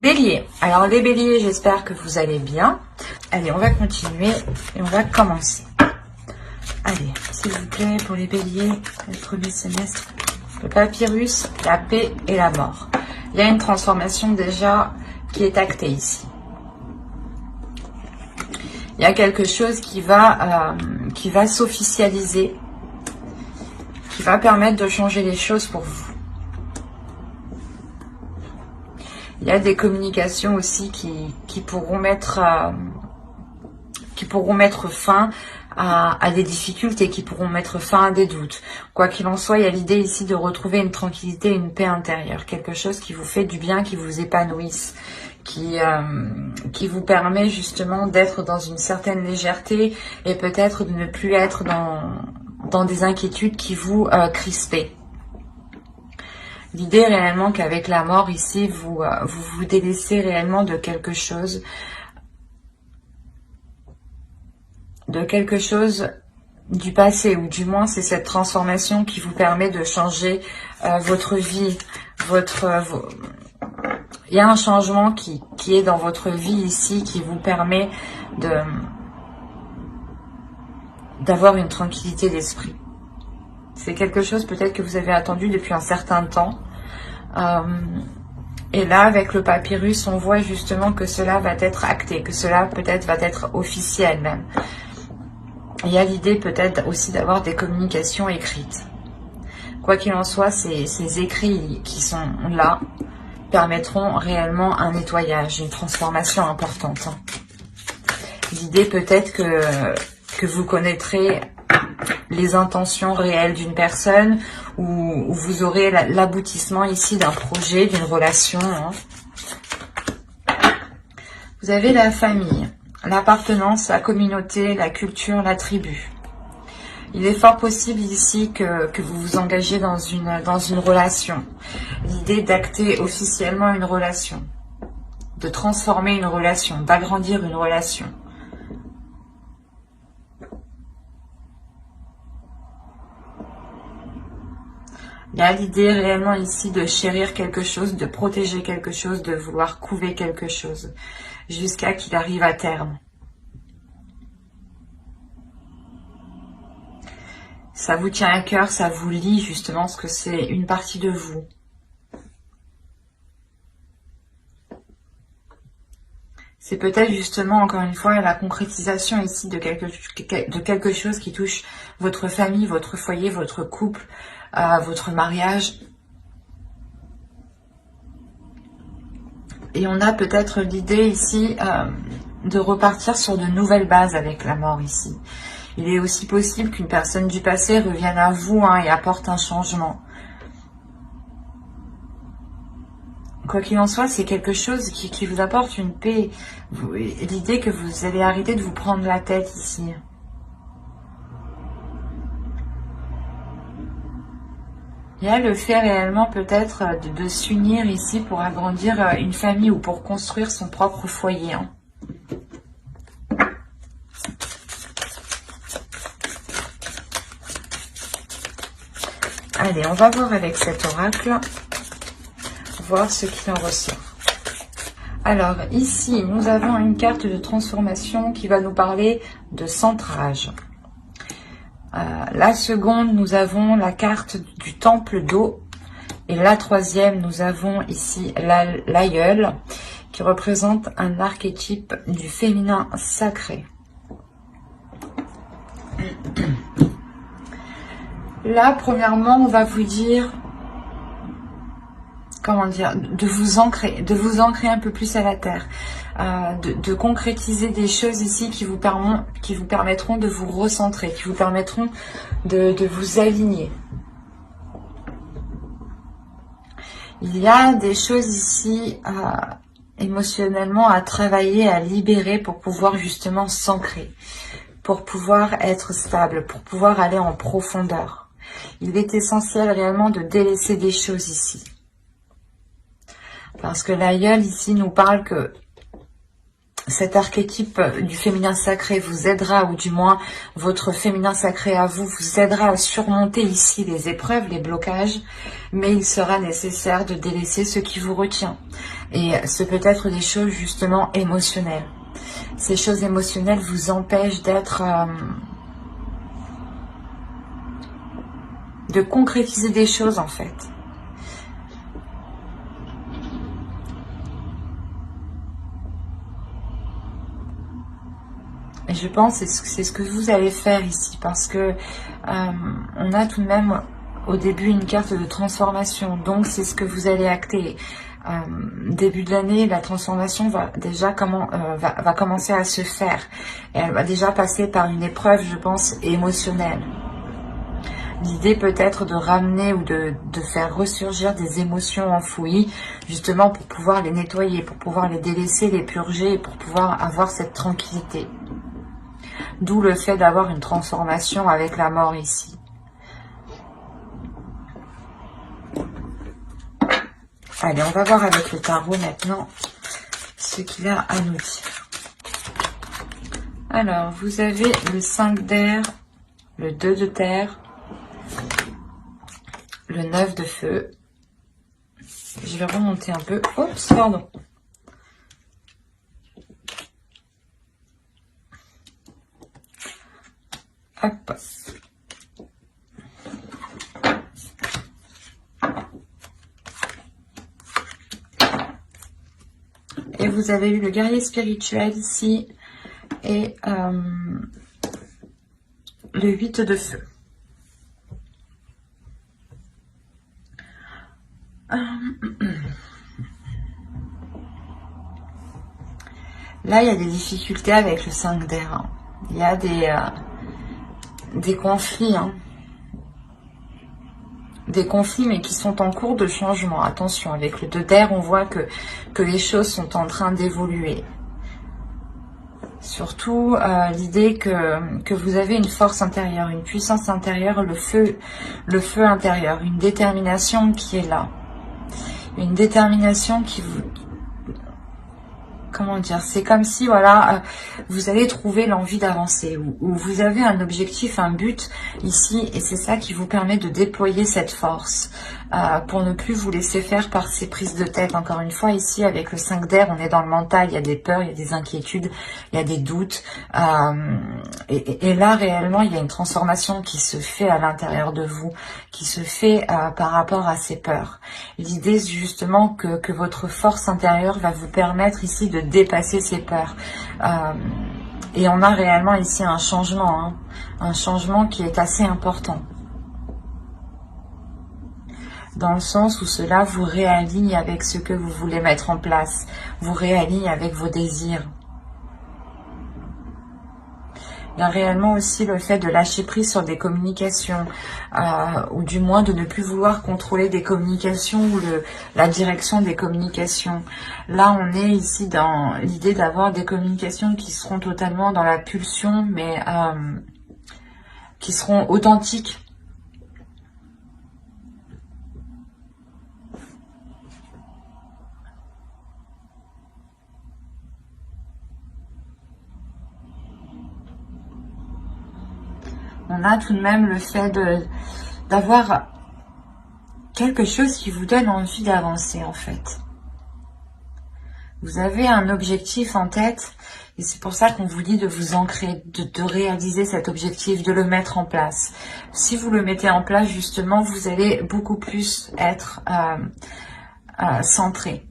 Bélier. Alors les béliers, j'espère que vous allez bien. Allez, on va continuer et on va commencer. Allez, s'il vous plaît, pour les béliers, le premier semestre, le papyrus, la paix et la mort. Il y a une transformation déjà qui est actée ici. Il y a quelque chose qui va s'officialiser, qui va permettre de changer les choses pour vous. Il y a des communications aussi qui pourront mettre fin à des difficultés, qui pourront mettre fin à des doutes. Quoi qu'il en soit, il y a l'idée ici de retrouver une tranquillité, une paix intérieure, quelque chose qui vous fait du bien, qui vous épanouisse, qui vous permet justement d'être dans une certaine légèreté et peut-être de ne plus être dans des inquiétudes qui vous crispaient. L'idée réellement qu'avec la mort ici, vous délaissez réellement de quelque chose du passé, ou du moins c'est cette transformation qui vous permet de changer votre vie, il y a un changement qui est dans votre vie ici, qui vous permet d'avoir une tranquillité d'esprit. C'est quelque chose peut-être que vous avez attendu depuis un certain temps. Et là, avec le papyrus, on voit justement que cela va être acté, que cela peut-être va être officiel même. Il y a l'idée peut-être aussi d'avoir des communications écrites. Quoi qu'il en soit, ces écrits qui sont là permettront réellement un nettoyage, une transformation importante. L'idée peut-être que vous connaîtrez les intentions réelles d'une personne, ou vous aurez l'aboutissement ici d'un projet, d'une relation. Vous avez la famille, l'appartenance, la communauté, la culture, la tribu. Il est fort possible ici que vous vous engagez dans une relation. L'idée d'acter officiellement une relation, de transformer une relation, d'agrandir une relation. Il y a l'idée réellement ici de chérir quelque chose, de protéger quelque chose, de vouloir couver quelque chose, jusqu'à qu'il arrive à terme. Ça vous tient à cœur, ça vous lie justement, parce que c'est une partie de vous. C'est peut-être justement, encore une fois, la concrétisation ici de quelque chose qui touche votre famille, votre foyer, votre couple, votre mariage. Et on a peut-être l'idée ici de repartir sur de nouvelles bases avec la mort ici. Il est aussi possible qu'une personne du passé revienne à vous et apporte un changement. Quoi qu'il en soit, c'est quelque chose qui vous apporte une paix. L'idée que vous allez arrêter de vous prendre la tête ici. Il y a le fait réellement peut-être de s'unir ici pour agrandir une famille ou pour construire son propre foyer. Allez, on va voir avec cet oracle, voir ce qu'il en ressort. Alors ici, nous avons une carte de transformation qui va nous parler de centrage. La seconde, nous avons la carte du temple d'eau. Et la troisième, nous avons ici l'aïeul, qui représente un archétype du féminin sacré. Là, premièrement, on va vous dire, comment dire, de vous ancrer un peu plus à la terre, de concrétiser des choses ici qui vous permettront de vous recentrer, qui vous permettront de vous aligner. Il y a des choses ici émotionnellement à travailler, à libérer pour pouvoir justement s'ancrer, pour pouvoir être stable, pour pouvoir aller en profondeur. Il est essentiel réellement de délaisser des choses ici. Parce que l'aïeul ici nous parle que cet archétype du féminin sacré vous aidera, ou du moins votre féminin sacré à vous, vous aidera à surmonter ici les épreuves, les blocages, mais il sera nécessaire de délaisser ce qui vous retient. Et ce peut être des choses justement émotionnelles. Ces choses émotionnelles vous empêchent d'être... de concrétiser des choses en fait. Et je pense que c'est ce que vous allez faire ici, parce que on a tout de même au début une carte de transformation, donc c'est ce que vous allez acter. Début de l'année, la transformation va déjà va commencer à se faire. Et elle va déjà passer par une épreuve, je pense, émotionnelle. L'idée peut être de ramener ou de faire ressurgir des émotions enfouies, justement pour pouvoir les nettoyer, pour pouvoir les délaisser, les purger, et pour pouvoir avoir cette tranquillité. D'où le fait d'avoir une transformation avec la mort ici. Allez, on va voir avec le tarot maintenant ce qu'il a à nous dire. Alors, vous avez le 5 d'air, le 2 de terre, le 9 de feu. Je vais remonter un peu. Oups, pardon. Hop. Et vous avez eu le guerrier spirituel ici et le 8 de feu. Là, il y a des difficultés avec le 5 d'air. Hein. Il y a des conflits. Hein. Des conflits, mais qui sont en cours de changement. Attention, avec le 2 d'air, on voit que les choses sont en train d'évoluer. Surtout l'idée que vous avez une force intérieure, une puissance intérieure, le feu intérieur, une détermination qui est là. Une détermination qui vous... Comment dire? C'est comme si, voilà, vous allez trouver l'envie d'avancer, ou vous avez un objectif, un but ici, et c'est ça qui vous permet de déployer cette force, pour ne plus vous laisser faire par ces prises de tête. Encore une fois, ici, avec le 5 d'air, on est dans le mental, il y a des peurs, il y a des inquiétudes, il y a des doutes, et là, réellement, il y a une transformation qui se fait à l'intérieur de vous, qui se fait par rapport à ces peurs. L'idée, c'est justement que votre force intérieure va vous permettre ici de dépasser ces peurs. Et on a réellement ici un changement, hein, un changement qui est assez important. Dans le sens où cela vous réaligne avec ce que vous voulez mettre en place, vous réaligne avec vos désirs. Il y a réellement aussi le fait de lâcher prise sur des communications, ou du moins de ne plus vouloir contrôler des communications ou la direction des communications. Là, on est ici dans l'idée d'avoir des communications qui seront totalement dans la pulsion, mais qui seront authentiques. On a tout de même le fait d'avoir quelque chose qui vous donne envie d'avancer, en fait. Vous avez un objectif en tête, et c'est pour ça qu'on vous dit de vous ancrer, de réaliser cet objectif, de le mettre en place. Si vous le mettez en place, justement, vous allez beaucoup plus être centré.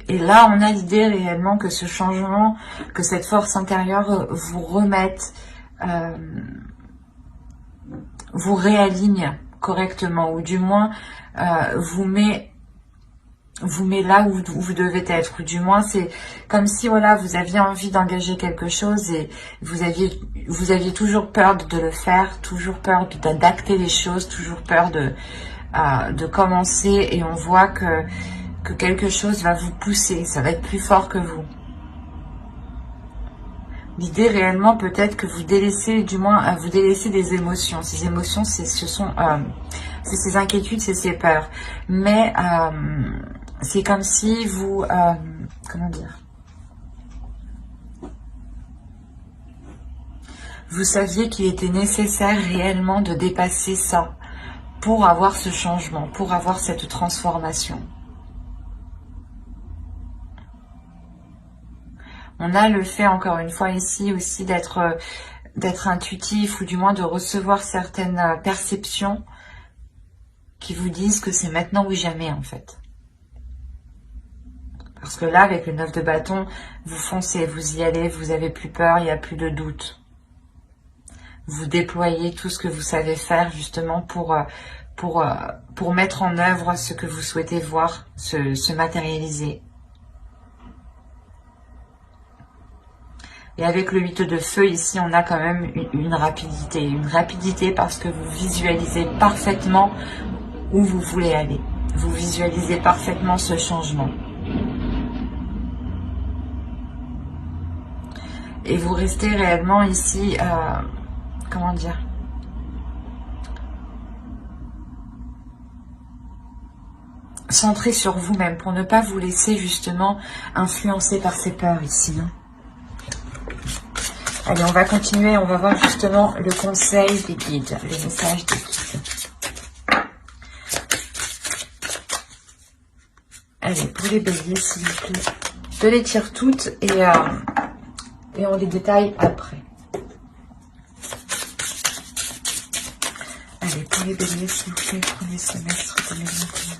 Et là, on a l'idée réellement que ce changement, que cette force intérieure vous remette... vous réaligne correctement, ou du moins vous met là où vous devez être, ou du moins c'est comme si, voilà, vous aviez envie d'engager quelque chose et vous aviez toujours peur de le faire, toujours peur d'acter les choses, toujours peur de commencer, et on voit que quelque chose va vous pousser, ça va être plus fort que vous. L'idée réellement peut-être que vous délaissez, du moins vous délaissez des émotions. Ces émotions, c'est ces inquiétudes, c'est ces peurs. Mais c'est comme si vous, comment dire, Vous saviez qu'il était nécessaire réellement de dépasser ça pour avoir ce changement, pour avoir cette transformation. On a le fait, encore une fois, ici aussi d'être intuitif ou du moins de recevoir certaines perceptions qui vous disent que c'est maintenant ou jamais, en fait. Parce que là, avec le 9 de bâton, vous foncez, vous y allez, vous avez plus peur, il n'y a plus de doute. Vous déployez tout ce que vous savez faire justement pour mettre en œuvre ce que vous souhaitez voir se matérialiser. Et avec le 8 de feu, ici, on a quand même une rapidité. Une rapidité parce que vous visualisez parfaitement où vous voulez aller. Vous visualisez parfaitement ce changement. Et vous restez réellement ici, comment dire, centré sur vous-même pour ne pas vous laisser justement influencer par ces peurs ici. Allez, on va continuer, on va voir justement le conseil des guides, les messages des guides. Allez, pour les béliers, s'il vous plaît. Je les tire toutes et on les détaille après. Allez, pour les béliers, s'il vous plaît, premier semestre 2021.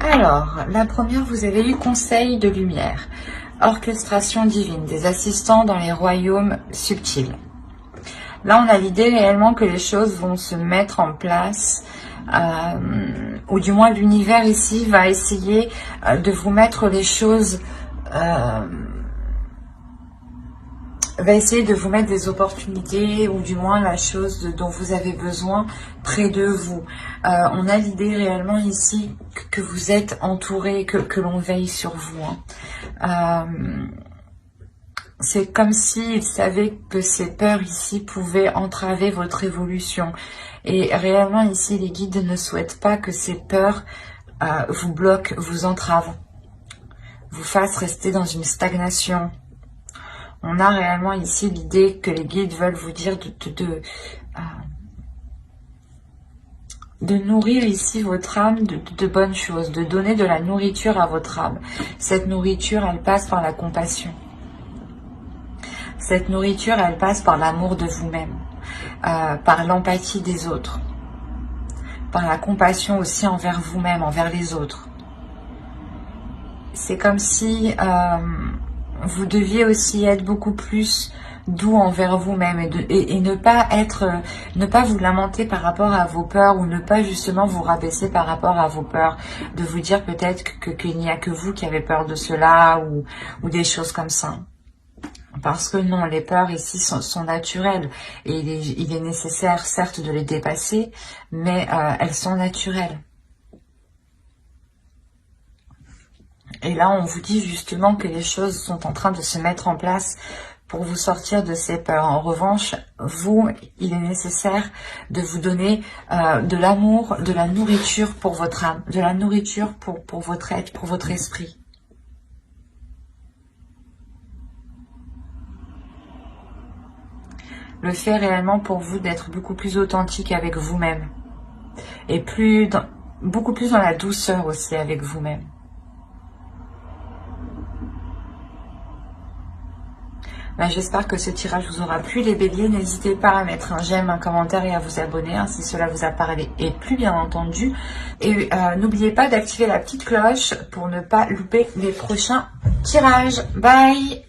Alors, la première, vous avez eu conseil de lumière, orchestration divine, des assistants dans les royaumes subtils. Là, on a l'idée réellement que les choses vont se mettre en place, ou du moins l'univers ici va essayer de vous mettre les choses, va essayer de vous mettre des opportunités ou du moins la chose dont vous avez besoin près de vous. On a l'idée réellement ici que vous êtes entouré, que l'on veille sur vous. C'est comme s'ils savaient que ces peurs ici pouvaient entraver votre évolution. Et réellement ici, les guides ne souhaitent pas que ces peurs vous bloquent, vous entravent, vous fassent rester dans une stagnation. On a réellement ici l'idée que les guides veulent vous dire de nourrir ici votre âme de bonnes choses, de donner de la nourriture à votre âme. Cette nourriture, elle passe par la compassion. Cette nourriture, elle passe par l'amour de vous-même, par l'empathie des autres, par la compassion aussi envers vous-même, envers les autres. C'est comme si vous deviez aussi être beaucoup plus doux envers vous-même et ne pas vous lamenter par rapport à vos peurs ou ne pas justement vous rabaisser par rapport à vos peurs, de vous dire peut-être qu'il n'y a que vous qui avez peur de cela ou des choses comme ça. Parce que non, les peurs ici sont naturelles et il est nécessaire certes de les dépasser, mais elles sont naturelles. Et là, on vous dit justement que les choses sont en train de se mettre en place pour vous sortir de ces peurs. En revanche, vous, il est nécessaire de vous donner de l'amour, de la nourriture pour votre âme, de la nourriture pour votre être, pour votre esprit. Le fait réellement pour vous d'être beaucoup plus authentique avec vous-même et beaucoup plus dans la douceur aussi avec vous-même. J'espère que ce tirage vous aura plu les béliers. N'hésitez pas à mettre un j'aime, un commentaire et à vous abonner si cela vous a parlé et plu bien entendu. Et n'oubliez pas d'activer la petite cloche pour ne pas louper les prochains tirages. Bye!